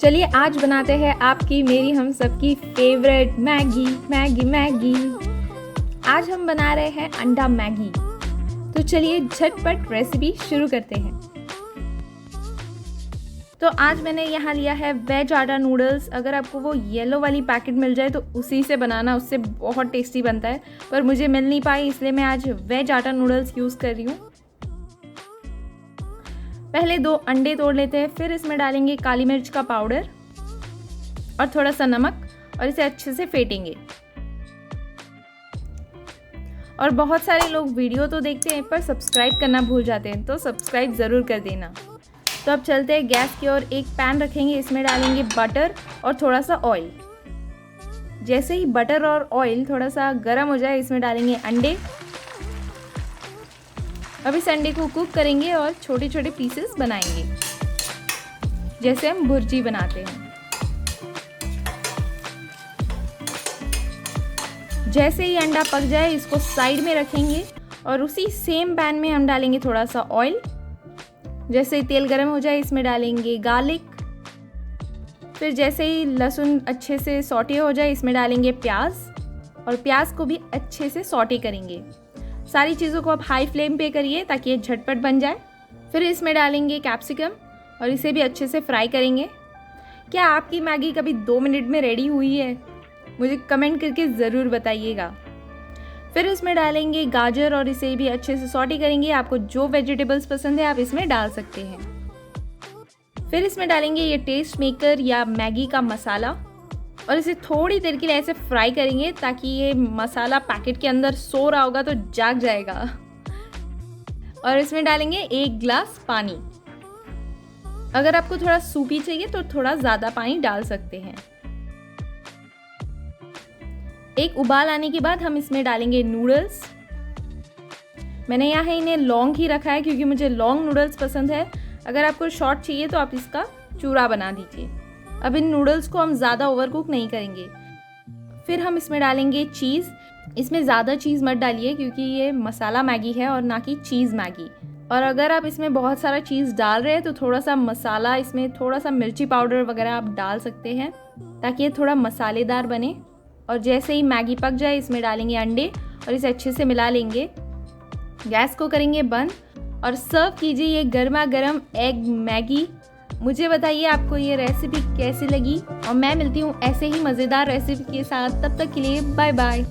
चलिए आज बनाते हैं आपकी मेरी हम सबकी फेवरेट मैगी। आज हम बना रहे हैं अंडा मैगी। तो चलिए झटपट रेसिपी शुरू करते हैं। तो आज मैंने यहाँ लिया है वेज आटा नूडल्स। अगर आपको वो येलो वाली पैकेट मिल जाए तो उसी से बनाना, उससे बहुत टेस्टी बनता है, पर मुझे मिल नहीं पाई इसलिए मैं आज वेज आटा नूडल्स यूज़ कर रही हूँ। पहले 2 अंडे तोड़ लेते हैं, फिर इसमें डालेंगे काली मिर्च का पाउडर और थोड़ा सा नमक और इसे अच्छे से फेंटेंगे। और बहुत सारे लोग वीडियो तो देखते हैं पर सब्सक्राइब करना भूल जाते हैं, तो सब्सक्राइब ज़रूर कर देना। तो अब चलते हैं गैस की ओर। एक पैन रखेंगे, इसमें डालेंगे बटर और थोड़ा सा ऑयल। जैसे ही बटर और ऑयल थोड़ा सा गर्म हो जाए, इसमें डालेंगे अंडे। अब इस अंडे को कुक करेंगे और छोटे छोटे पीसेस बनाएंगे, जैसे हम भुर्जी बनाते हैं। जैसे ही अंडा पक जाए इसको साइड में रखेंगे और उसी सेम पैन में हम डालेंगे थोड़ा सा ऑयल। जैसे ही तेल गर्म हो जाए इसमें डालेंगे गार्लिक। फिर जैसे ही लहसुन अच्छे से सौटे हो जाए इसमें डालेंगे प्याज और प्याज को भी अच्छे से सौटे करेंगे। सारी चीज़ों को आप हाई फ्लेम पे करिए ताकि ये झटपट बन जाए। फिर इसमें डालेंगे कैप्सिकम और इसे भी अच्छे से फ्राई करेंगे। क्या आपकी मैगी कभी 2 मिनट में रेडी हुई है? मुझे कमेंट करके ज़रूर बताइएगा। फिर इसमें डालेंगे गाजर और इसे भी अच्छे से सौटे करेंगे। आपको जो वेजिटेबल्स पसंद है आप इसमें डाल सकते हैं। फिर इसमें डालेंगे ये टेस्ट मेकर या मैगी का मसाला और इसे थोड़ी देर के लिए ऐसे फ्राई करेंगे ताकि ये मसाला पैकेट के अंदर सो रहा होगा तो जाग जाएगा। और इसमें डालेंगे 1 गिलास पानी। अगर आपको थोड़ा सूपी चाहिए तो थोड़ा ज़्यादा पानी डाल सकते हैं। एक उबाल आने के बाद हम इसमें डालेंगे नूडल्स। मैंने यहाँ इन्हें लॉन्ग ही रखा है क्योंकि मुझे लॉन्ग नूडल्स पसंद है। अगर आपको शॉर्ट चाहिए तो आप इसका चूरा बना दीजिए। अब इन नूडल्स को हम ज़्यादा ओवरकुक नहीं करेंगे। फिर हम इसमें डालेंगे चीज़। इसमें ज़्यादा चीज़ मत डालिए क्योंकि ये मसाला मैगी है और ना कि चीज़ मैगी। और अगर आप इसमें बहुत सारा चीज़ डाल रहे हैं तो थोड़ा सा मसाला, इसमें थोड़ा सा मिर्ची पाउडर वगैरह आप डाल सकते हैं ताकि ये थोड़ा मसालेदार बने। और जैसे ही मैगी पक जाए इसमें डालेंगे अंडे और इसे अच्छे से मिला लेंगे। गैस को करेंगे बंद और सर्व कीजिए ये गर्मा गर्म एग मैगी। मुझे बताइए आपको ये रेसिपी कैसी लगी और मैं मिलती हूँ ऐसे ही मज़ेदार रेसिपी के साथ। तब तक के लिए बाय बाय।